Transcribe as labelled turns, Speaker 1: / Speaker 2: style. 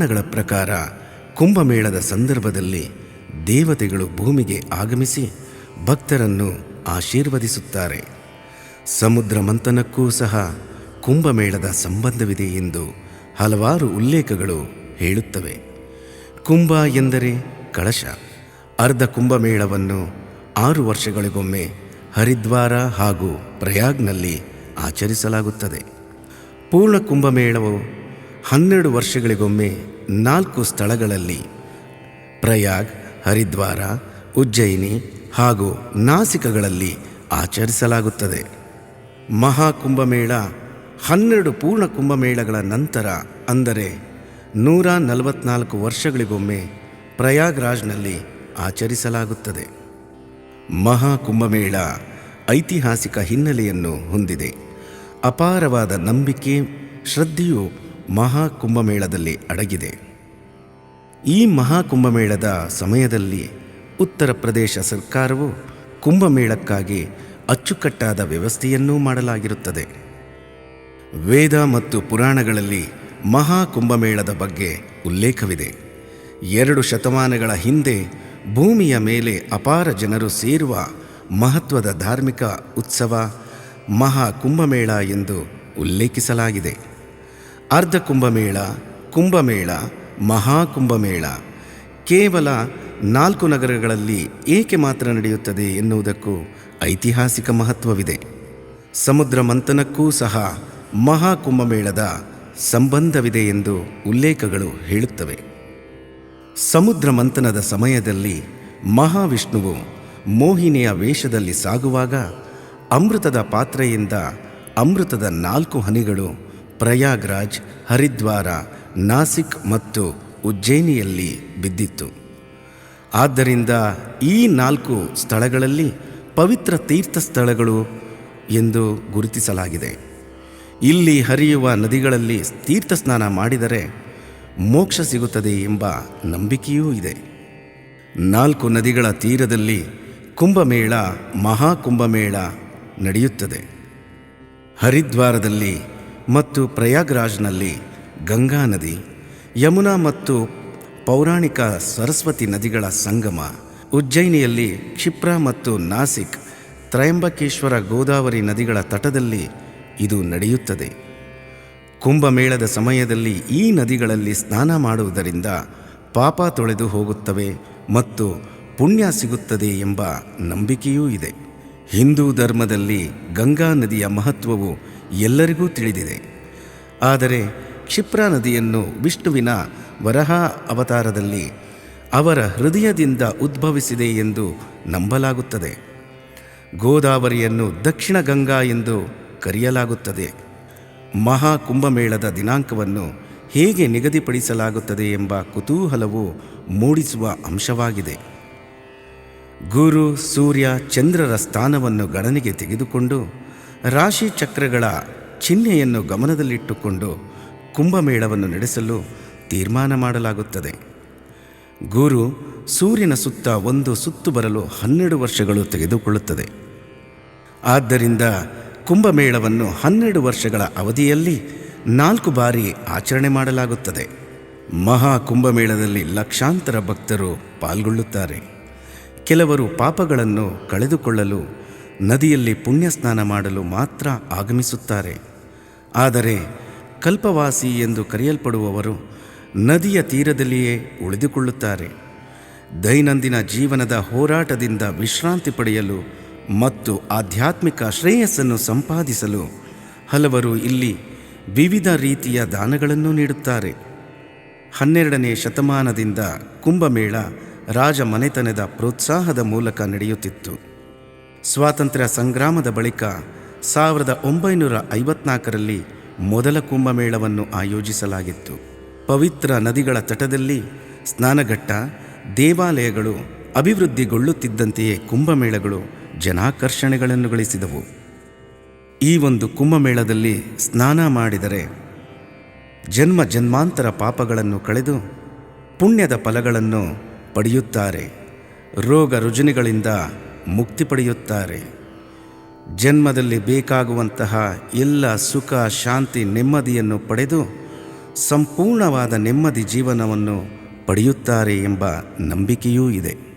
Speaker 1: ಪುರಾಣಗಳ ಪ್ರಕಾರ ಕುಂಭಮೇಳದ ಸಂದರ್ಭದಲ್ಲಿ ದೇವತೆಗಳು ಭೂಮಿಗೆ ಆಗಮಿಸಿ ಭಕ್ತರನ್ನು ಆಶೀರ್ವದಿಸುತ್ತಾರೆ. ಸಮುದ್ರ ಮಂಥನಕ್ಕೂ ಸಹ ಕುಂಭಮೇಳದ ಸಂಬಂಧವಿದೆ ಎಂದು ಹಲವಾರು ಉಲ್ಲೇಖಗಳು ಹೇಳುತ್ತವೆ. ಕುಂಭ ಎಂದರೆ ಕಳಶ. ಅರ್ಧ ಕುಂಭಮೇಳವನ್ನು 6 ವರ್ಷಗಳಿಗೊಮ್ಮೆ ಹರಿದ್ವಾರ ಹಾಗೂ ಪ್ರಯಾಗ್ನಲ್ಲಿ ಆಚರಿಸಲಾಗುತ್ತದೆ. ಪೂರ್ಣ ಕುಂಭಮೇಳವು 12 ವರ್ಷಗಳಿಗೊಮ್ಮೆ 4 ಸ್ಥಳಗಳಲ್ಲಿ ಪ್ರಯಾಗ್, ಹರಿದ್ವಾರ, ಉಜ್ಜಯಿನಿ ಹಾಗೂ ನಾಸಿಕಗಳಲ್ಲಿ ಆಚರಿಸಲಾಗುತ್ತದೆ. ಮಹಾಕುಂಭಮೇಳ 12 ಪೂರ್ಣ ಕುಂಭಮೇಳಗಳ ನಂತರ ಅಂದರೆ 144 ವರ್ಷಗಳಿಗೊಮ್ಮೆ ಪ್ರಯಾಗ್ರಾಜ್ನಲ್ಲಿ ಆಚರಿಸಲಾಗುತ್ತದೆ. ಮಹಾಕುಂಭಮೇಳ ಐತಿಹಾಸಿಕ ಹಿನ್ನೆಲೆಯನ್ನು ಹೊಂದಿದೆ. ಅಪಾರವಾದ ನಂಬಿಕೆ, ಶ್ರದ್ಧೆಯು ಮಹಾಕುಂಭಮೇಳದಲ್ಲಿ ಅಡಗಿದೆ. ಈ ಮಹಾಕುಂಭಮೇಳದ ಸಮಯದಲ್ಲಿ ಉತ್ತರ ಪ್ರದೇಶ ಸರ್ಕಾರವು ಕುಂಭಮೇಳಕ್ಕಾಗಿ ಅಚ್ಚುಕಟ್ಟಾದ ವ್ಯವಸ್ಥೆಯನ್ನೂ ಮಾಡಲಾಗಿರುತ್ತದೆ. ವೇದ ಮತ್ತು ಪುರಾಣಗಳಲ್ಲಿ ಮಹಾಕುಂಭಮೇಳದ ಬಗ್ಗೆ ಉಲ್ಲೇಖವಿದೆ. 2 ಶತಮಾನಗಳ ಹಿಂದೆ ಭೂಮಿಯ ಮೇಲೆ ಅಪಾರ ಜನರು ಸೇರುವ ಮಹತ್ವದ ಧಾರ್ಮಿಕ ಉತ್ಸವ ಮಹಾಕುಂಭಮೇಳ ಎಂದು ಉಲ್ಲೇಖಿಸಲಾಗಿದೆ. ಅರ್ಧ ಕುಂಭಮೇಳ, ಕುಂಭಮೇಳ, ಮಹಾಕುಂಭಮೇಳ ಕೇವಲ 4 ನಗರಗಳಲ್ಲಿ ಏಕೆ ಮಾತ್ರ ನಡೆಯುತ್ತದೆ ಎನ್ನುವುದಕ್ಕೂ ಐತಿಹಾಸಿಕ ಮಹತ್ವವಿದೆ. ಸಮುದ್ರ ಮಂಥನಕ್ಕೂ ಸಹ ಮಹಾಕುಂಭಮೇಳದ ಸಂಬಂಧವಿದೆ ಎಂದು ಉಲ್ಲೇಖಗಳು ಹೇಳುತ್ತವೆ. ಸಮುದ್ರ ಮಂಥನದ ಸಮಯದಲ್ಲಿ ಮಹಾವಿಷ್ಣುವು ಮೋಹಿನಿಯ ವೇಷದಲ್ಲಿ ಸಾಗುವಾಗ ಅಮೃತದ ಪಾತ್ರೆಯಿಂದ ಅಮೃತದ 4 ಹನಿಗಳು ಪ್ರಯಾಗ್ರಾಜ್, ಹರಿದ್ವಾರ, ನಾಸಿಕ್ ಮತ್ತು ಉಜ್ಜಯಿನಿಯಲ್ಲಿ ಬಿದ್ದಿತ್ತು. ಆದ್ದರಿಂದ ಈ 4 ಸ್ಥಳಗಳಲ್ಲಿ ಪವಿತ್ರ ತೀರ್ಥ ಸ್ಥಳಗಳು ಎಂದು ಗುರುತಿಸಲಾಗಿದೆ. ಇಲ್ಲಿ ಹರಿಯುವ ನದಿಗಳಲ್ಲಿ ತೀರ್ಥ ಸ್ನಾನ ಮಾಡಿದರೆ ಮೋಕ್ಷ ಸಿಗುತ್ತದೆ ಎಂಬ ನಂಬಿಕೆಯೂ ಇದೆ. 4 ನದಿಗಳ ತೀರದಲ್ಲಿ ಕುಂಭಮೇಳ, ಮಹಾಕುಂಭಮೇಳ ನಡೆಯುತ್ತದೆ. ಹರಿದ್ವಾರದಲ್ಲಿ ಮತ್ತು ಪ್ರಯಾಗ್ರಾಜ್ನಲ್ಲಿ ಗಂಗಾ ನದಿ, ಯಮುನಾ ಮತ್ತು ಪೌರಾಣಿಕ ಸರಸ್ವತಿ ನದಿಗಳ ಸಂಗಮ, ಉಜ್ಜಯಿನಿಯಲ್ಲಿ ಕ್ಷಿಪ್ರಾ ಮತ್ತು ನಾಸಿಕ್, ತ್ರಯಂಬಕೇಶ್ವರ, ಗೋದಾವರಿ ನದಿಗಳ ತಟದಲ್ಲಿ ಇದು ನಡೆಯುತ್ತದೆ. ಕುಂಭಮೇಳದ ಸಮಯದಲ್ಲಿ ಈ ನದಿಗಳಲ್ಲಿ ಸ್ನಾನ ಮಾಡುವುದರಿಂದ ಪಾಪ ತೊಳೆದು ಹೋಗುತ್ತವೆ ಮತ್ತು ಪುಣ್ಯ ಸಿಗುತ್ತದೆ ಎಂಬ ನಂಬಿಕೆಯೂ ಇದೆ. ಹಿಂದೂ ಧರ್ಮದಲ್ಲಿ ಗಂಗಾ ನದಿಯ ಮಹತ್ವವು ಎಲ್ಲರಿಗೂ ತಿಳಿದಿದೆ. ಆದರೆ ಕ್ಷಿಪ್ರಾ ನದಿಯನ್ನು ವಿಷ್ಣುವಿನ ವರಹ ಅವತಾರದಲ್ಲಿ ಅವರ ಹೃದಯದಿಂದ ಉದ್ಭವಿಸಿದೆ ಎಂದು ನಂಬಲಾಗುತ್ತದೆ. ಗೋದಾವರಿಯನ್ನು ದಕ್ಷಿಣ ಗಂಗಾ ಎಂದು ಕರೆಯಲಾಗುತ್ತದೆ. ಮಹಾಕುಂಭಮೇಳದ ದಿನಾಂಕವನ್ನು ಹೇಗೆ ನಿಗದಿಪಡಿಸಲಾಗುತ್ತದೆ ಎಂಬ ಕುತೂಹಲವು ಮೂಡಿಸುವ ಅಂಶವಾಗಿದೆ. ಗುರು, ಸೂರ್ಯ, ಚಂದ್ರರ ಸ್ಥಾನವನ್ನು ಗಣನೆಗೆ ತೆಗೆದುಕೊಂಡು ರಾಶಿ ಚಕ್ರಗಳ ಚಿಹ್ನೆಯನ್ನು ಗಮನದಲ್ಲಿಟ್ಟುಕೊಂಡು ಕುಂಭಮೇಳವನ್ನು ನಡೆಸಲು ತೀರ್ಮಾನ ಮಾಡಲಾಗುತ್ತದೆ. ಗುರು ಸೂರ್ಯನ ಸುತ್ತ ಒಂದು ಸುತ್ತು ಬರಲು 12 ವರ್ಷಗಳು ತೆಗೆದುಕೊಳ್ಳುತ್ತದೆ. ಆದ್ದರಿಂದ ಕುಂಭಮೇಳವನ್ನು 12 ವರ್ಷಗಳ ಅವಧಿಯಲ್ಲಿ 4 ಬಾರಿ ಆಚರಣೆ ಮಾಡಲಾಗುತ್ತದೆ. ಮಹಾಕುಂಭಮೇಳದಲ್ಲಿ ಲಕ್ಷಾಂತರ ಭಕ್ತರು ಪಾಲ್ಗೊಳ್ಳುತ್ತಾರೆ. ಕೆಲವರು ಪಾಪಗಳನ್ನು ಕಳೆದುಕೊಳ್ಳಲು ನದಿಯಲ್ಲಿ ಪುಣ್ಯ ಸ್ನಾನ ಮಾಡಲು ಮಾತ್ರ ಆಗಮಿಸುತ್ತಾರೆ. ಆದರೆ ಕಲ್ಪವಾಸಿ ಎಂದು ಕರೆಯಲ್ಪಡುವವರು ನದಿಯ ತೀರದಲ್ಲಿಯೇ ಉಳಿದುಕೊಳ್ಳುತ್ತಾರೆ. ದೈನಂದಿನ ಜೀವನದ ಹೋರಾಟದಿಂದ ವಿಶ್ರಾಂತಿ ಪಡೆಯಲು ಮತ್ತು ಆಧ್ಯಾತ್ಮಿಕ ಶ್ರೇಯಸ್ಸನ್ನು ಸಂಪಾದಿಸಲು ಹಲವರು ಇಲ್ಲಿ ವಿವಿಧ ರೀತಿಯ ದಾನಗಳನ್ನು ನೀಡುತ್ತಾರೆ. 12ನೇ ಶತಮಾನದಿಂದ ಕುಂಭಮೇಳ ರಾಜಮನೆತನದ ಪ್ರೋತ್ಸಾಹದ ಮೂಲಕ ನಡೆಯುತ್ತಿತ್ತು. ಸ್ವಾತಂತ್ರ್ಯ ಸಂಗ್ರಾಮದ ಬಳಿಕ 1954ರಲ್ಲಿ ಮೊದಲ ಕುಂಭಮೇಳವನ್ನು ಆಯೋಜಿಸಲಾಗಿತ್ತು. ಪವಿತ್ರ ನದಿಗಳ ತಟದಲ್ಲಿ ಸ್ನಾನಘಟ್ಟ, ದೇವಾಲಯಗಳು ಅಭಿವೃದ್ಧಿಗೊಳ್ಳುತ್ತಿದ್ದಂತೆಯೇ ಕುಂಭಮೇಳಗಳು ಜನಾಕರ್ಷಣೆಗಳನ್ನು ಗಳಿಸಿದವು. ಈ ಒಂದು ಕುಂಭಮೇಳದಲ್ಲಿ ಸ್ನಾನ ಮಾಡಿದರೆ ಜನ್ಮ ಜನ್ಮಾಂತರ ಪಾಪಗಳನ್ನು ಕಳೆದು ಪುಣ್ಯದ ಫಲಗಳನ್ನು ಪಡೆಯುತ್ತಾರೆ. ರೋಗ ರುಜಿನಗಳಿಂದ ಮುಕ್ತಿ ಪಡೆಯುತ್ತಾರೆ. ಜನ್ಮದಲ್ಲಿ ಬೇಕಾಗುವಂತಹ ಎಲ್ಲ ಸುಖ, ಶಾಂತಿ, ನೆಮ್ಮದಿಯನ್ನು ಪಡೆದು ಸಂಪೂರ್ಣವಾದ ನೆಮ್ಮದಿ ಜೀವನವನ್ನು ಪಡೆಯುತ್ತಾರೆ ಎಂಬ ನಂಬಿಕೆಯೂ ಇದೆ.